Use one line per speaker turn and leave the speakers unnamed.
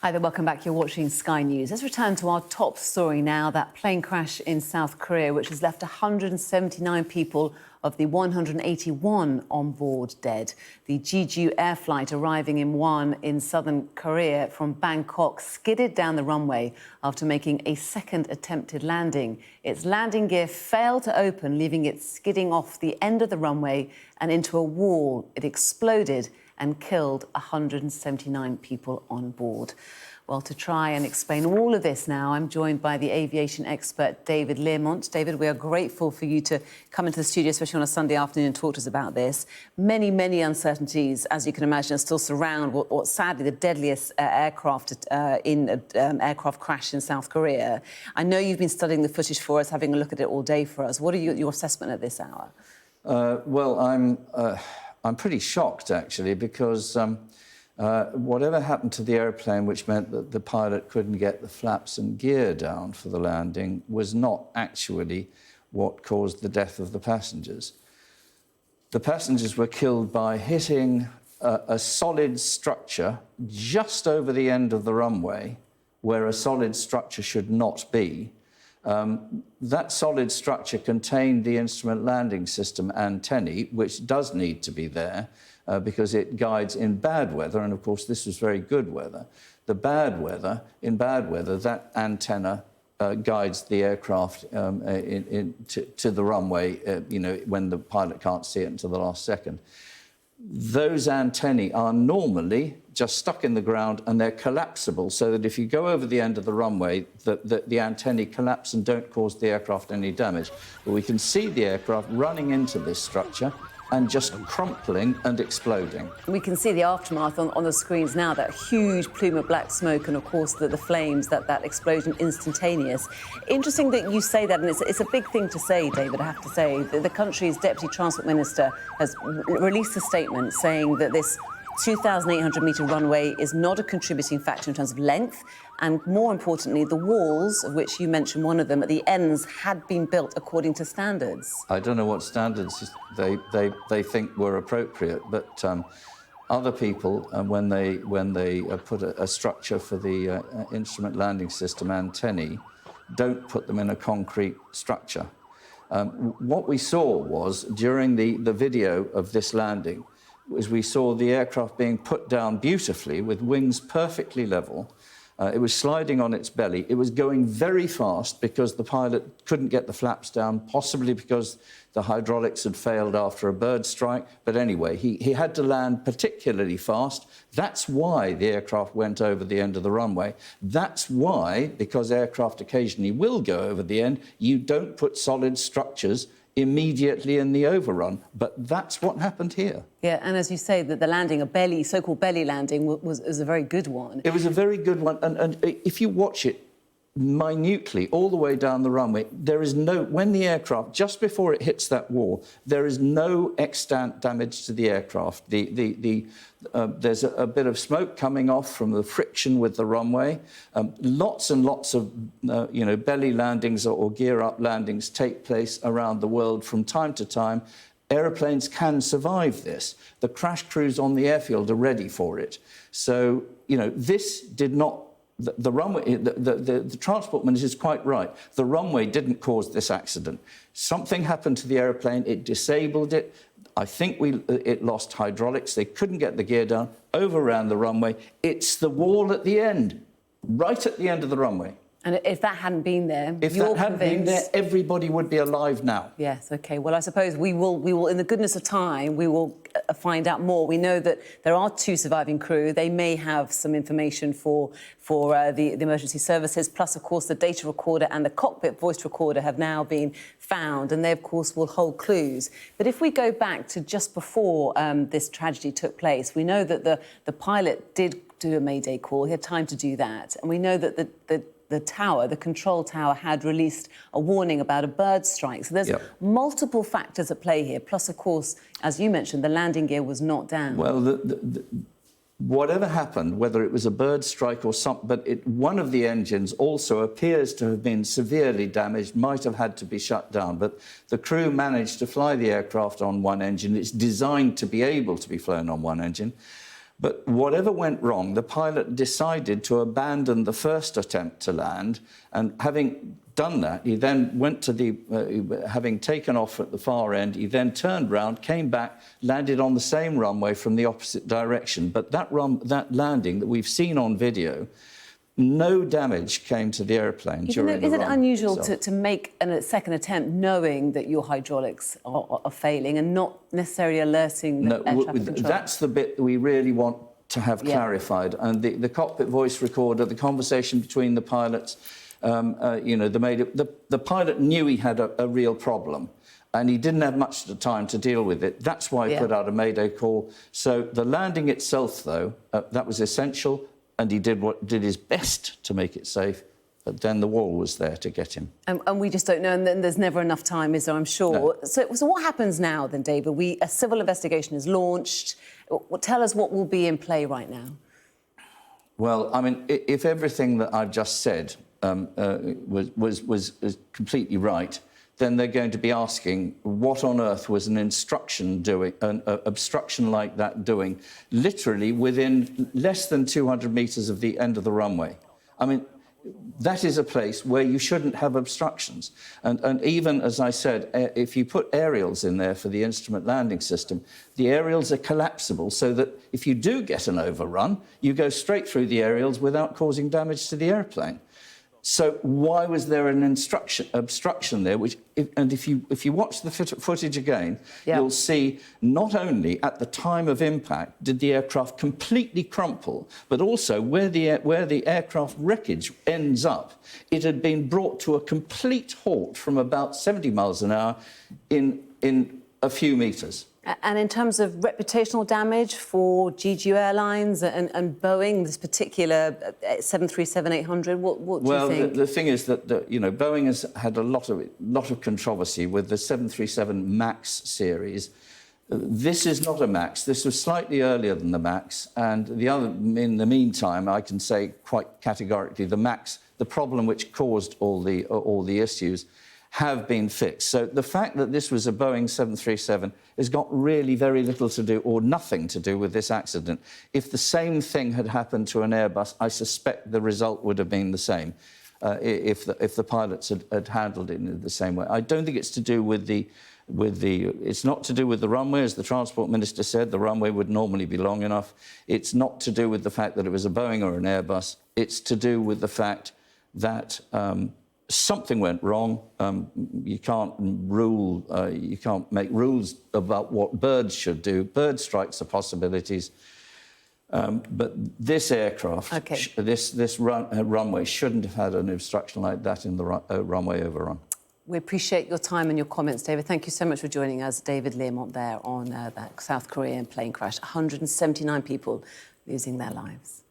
Hi there, welcome back. You're watching Sky News. Let's return to our top story now, that plane crash in South Korea, which has left 179 people of the 181 on board dead. The Jeju Air flight arriving in Muan in southern Korea from Bangkok skidded down the runway after making a second attempted landing. Its landing gear failed to open, leaving it skidding off the end of the runway and into a wall. It exploded and killed 179 people on board. Well, to try and explain all of this now, I'm joined by the aviation expert, David Learmount. David, we are grateful for you to come into the studio, especially on a Sunday afternoon, and talk to us about this. Many, many uncertainties, as you can imagine, still surround what's sadly the deadliest aircraft aircraft crash in South Korea. I know you've been studying the footage for us, having a look at it all day for us. What are your assessment at this hour?
Well, I'm pretty shocked, actually, because whatever happened to the airplane, which meant that the pilot couldn't get the flaps and gear down for the landing, was not actually what caused the death of the passengers. The passengers were killed by hitting a solid structure just over the end of the runway, where a solid structure should not be. That solid structure contained the instrument landing system antennae, which does need to be there because it guides in bad weather, and of course this was very good weather. In bad weather, that antenna guides the aircraft to the runway, when the pilot can't see it until the last second. Those antennae are normally just stuck in the ground, and they're collapsible, so that if you go over the end of the runway, the antennae collapse and don't cause the aircraft any damage. But we can see the aircraft running into this structure and just crumpling and exploding.
We can see the aftermath on the screens now, that huge plume of black smoke and, of course, the flames, that explosion instantaneous. Interesting that you say that, and it's a big thing to say, David, I have to say. The country's Deputy Transport Minister has released a statement saying that this 2,800-metre runway is not a contributing factor in terms of length, and more importantly, the walls, of which you mentioned one of them, at the ends had been built according to standards.
I don't know what standards they think were appropriate, but other people, when they put a structure for the instrument landing system antennae, don't put them in a concrete structure. What we saw was, during the video of this landing, we saw the aircraft being put down beautifully with wings perfectly level. It was sliding on its belly. It was going very fast because the pilot couldn't get the flaps down, possibly because the hydraulics had failed after a bird strike. But anyway, he had to land particularly fast. That's why the aircraft went over the end of the runway. That's why, because aircraft occasionally will go over the end, you don't put solid structures immediately in the overrun, but that's what happened here.
Yeah, and as you say, that the landing, a so-called belly landing, was a very good one.
It was a very good one, and if you watch it minutely all the way down the runway, there is no, when the aircraft, just before it hits that wall, there is no extant damage to the aircraft. There's a bit of smoke coming off from the friction with the runway. Lots and lots of, belly landings or gear-up landings take place around the world from time to time. Aeroplanes can survive this. The crash crews on the airfield are ready for it. So, this did not. The runway, the transport minister is quite right. The runway didn't cause this accident. Something happened to the aeroplane. It disabled it. I think it lost hydraulics. They couldn't get the gear down. Overran the runway. It's the wall at the end, right at the end of the runway.
And if that hadn't been there,
everybody would be alive now.
Yes, OK. Well, I suppose we will, in the goodness of time, we will find out more. We know that there are 2 surviving crew. They may have some information for the emergency services. Plus, of course, the data recorder and the cockpit voice recorder have now been found, and they, of course, will hold clues. But if we go back to just before this tragedy took place, we know that the pilot did do a mayday call. He had time to do that. And we know that the control tower, had released a warning about a bird strike. So there's multiple factors at play here. Plus, of course, as you mentioned, the landing gear was not down.
Well, whatever happened, whether it was a bird strike or something, but one of the engines also appears to have been severely damaged, might have had to be shut down. But the crew managed to fly the aircraft on one engine. It's designed to be able to be flown on one engine. But whatever went wrong, the pilot decided to abandon the first attempt to land, and having done that, he then went to the, having taken off at the far end, he then turned round, came back, landed on the same runway from the opposite direction. But that landing that we've seen on video, no damage came to the airplane during the run.
Is it unusual to make a second attempt knowing that your hydraulics are failing and not necessarily alerting the air traffic control?
That's the bit that we really want to have clarified. And the cockpit voice recorder, the conversation between the pilots, you know, the pilot knew he had a real problem, and he didn't have much time to deal with it. That's why he put out a mayday call. So the landing itself, though, that was essential, and he did his best to make it safe. But then the wall was there to get him.
And we just don't know, and then there's never enough time, is there, I'm sure.
No.
So what happens now, then, David? A civil investigation is launched. Tell us what will be in play right now.
Well, I mean, if everything that I've just said was completely right, then they're going to be asking what on earth was an obstruction like that doing, literally within less than 200 metres of the end of the runway. I mean, that is a place where you shouldn't have obstructions. And even, as I said, if you put aerials in there for the instrument landing system, the aerials are collapsible so that if you do get an overrun, you go straight through the aerials without causing damage to the airplane. So why was there an obstruction there? If you watch the footage again, you'll see not only at the time of impact did the aircraft completely crumple, but also where the aircraft wreckage ends up, it had been brought to a complete halt from about 70 miles an hour in a few metres.
And in terms of reputational damage for Jeju Airlines and Boeing, this particular 737-800, what do you think?
Well, the thing is that you know, Boeing has had a lot of controversy with the 737 MAX series. This is not a MAX. This was slightly earlier than the MAX, and in the meantime, I can say quite categorically, the MAX, the problem which caused all the issues, have been fixed. So the fact that this was a Boeing 737 has got really very little to do, or nothing to do, with this accident. If the same thing had happened to an Airbus, I suspect the result would have been the same if the pilots had handled it in the same way. I don't think it's to do with it's not to do with the runway, as the Transport Minister said. The runway would normally be long enough. It's not to do with the fact that it was a Boeing or an Airbus. It's to do with the fact that something went wrong. You can't make rules about what birds should do. Bird strikes are possibilities. But this aircraft, this runway shouldn't have had an obstruction like that in the runway overrun.
We appreciate your time and your comments, David. Thank you so much for joining us. David Learmount there on that South Korean plane crash. 179 people losing their lives.